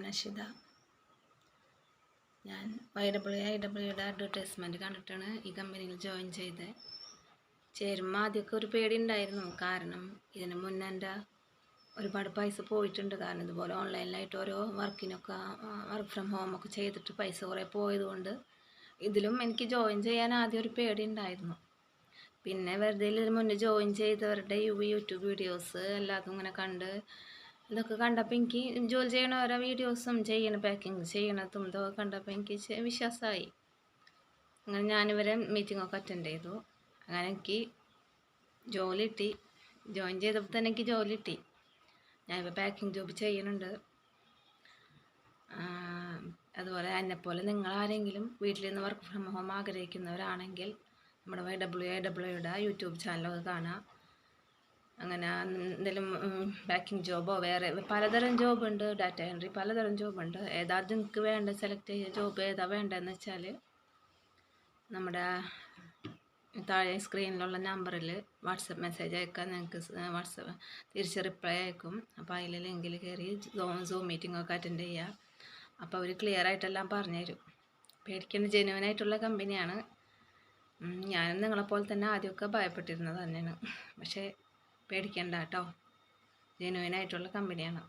നഷിത. ഞാൻ YWIWയുടെ അഡ്വർടൈസ്മെൻറ്റ് കണ്ടിട്ടാണ് ഈ കമ്പനിയിൽ ജോയിൻ ചെയ്തത്. ചേരുമ്പോൾ ആദ്യമൊക്കെ ഒരു പേടി ഉണ്ടായിരുന്നു. കാരണം ഇതിന് മുന്നേ എൻ്റെ ഒരുപാട് പൈസ പോയിട്ടുണ്ട്. കാരണം ഇതുപോലെ ഓൺലൈനിലായിട്ട് ഓരോ വർക്കിനൊക്കെ വർക്ക് ഫ്രം ഹോമൊക്കെ ചെയ്തിട്ട് പൈസ കുറേ പോയതുകൊണ്ട് ഇതിലും എനിക്ക് ജോയിൻ ചെയ്യാൻ ആദ്യം ഒരു പേടി ഉണ്ടായിരുന്നു. പിന്നെ വെറുതെ ഇതിന് മുന്നേ ജോയിൻ ചെയ്തവരുടെ യൂട്യൂബ് വീഡിയോസ് എല്ലാതും ഇങ്ങനെ കണ്ട് ഇതൊക്കെ കണ്ടപ്പോൾ എനിക്ക് ജോലി ചെയ്യണ ഓരോ വീഡിയോസും പാക്കിങ് ചെയ്യണതും ഇതൊക്കെ കണ്ടപ്പോൾ എനിക്ക് വിശ്വാസമായി. അങ്ങനെ ഞാനിവരെ മീറ്റിങ്ങൊക്കെ അറ്റൻഡ് ചെയ്തു. അങ്ങനെ എനിക്ക് ജോലി കിട്ടി. ജോയിൻ ചെയ്തപ്പോൾ തന്നെ എനിക്ക് ജോലി കിട്ടി. ഞാനിപ്പോൾ പാക്കിങ് ജോബ് ചെയ്യുന്നുണ്ട്. അതുപോലെ എന്നെപ്പോലെ നിങ്ങളാരെങ്കിലും വീട്ടിൽ നിന്ന് വർക്ക് ഫ്രം ഹോം ആഗ്രഹിക്കുന്നവരാണെങ്കിൽ നമ്മുടെ YWIWയുടെ യൂട്യൂബ് ചാനലൊക്കെ കാണാം. അങ്ങനെ എന്തെങ്കിലും പാക്കിങ് ജോബോ വേറെ പലതരം ജോബുണ്ട്, ഡാറ്റ എൻട്രി പലതരം ജോബുണ്ട്. ഏതാ നിങ്ങൾക്ക് വേണ്ട സെലക്ട് ചെയ്യുക ജോബ് ഏതാ വേണ്ടതെന്ന് വെച്ചാൽ നമ്മുടെ താഴെ സ്ക്രീനിലുള്ള നമ്പറിൽ വാട്സപ്പ് മെസ്സേജ് അയക്കാൻ നിങ്ങൾക്ക് വാട്സപ്പ് തിരിച്ച് റിപ്ലൈ അയക്കും. അപ്പോൾ അതിൽ ലിങ്കിൽ കയറി സൂം മീറ്റിങ്ങൊക്കെ അറ്റൻഡ് ചെയ്യുക. അപ്പോൾ അവർ ക്ലിയർ ആയിട്ടെല്ലാം പറഞ്ഞുതരും. പേടിക്കേണ്ട ജെന്യുവനായിട്ടുള്ള കമ്പനിയാണ്. ഞാനും നിങ്ങളെപ്പോലെ തന്നെ ആദ്യമൊക്കെ ഭയപ്പെട്ടിരുന്നത് തന്നെയാണ്. പക്ഷേ പേടിക്കേണ്ട കേട്ടോ, ജെന്യുവനായിട്ടുള്ള കമ്പനിയാണ്.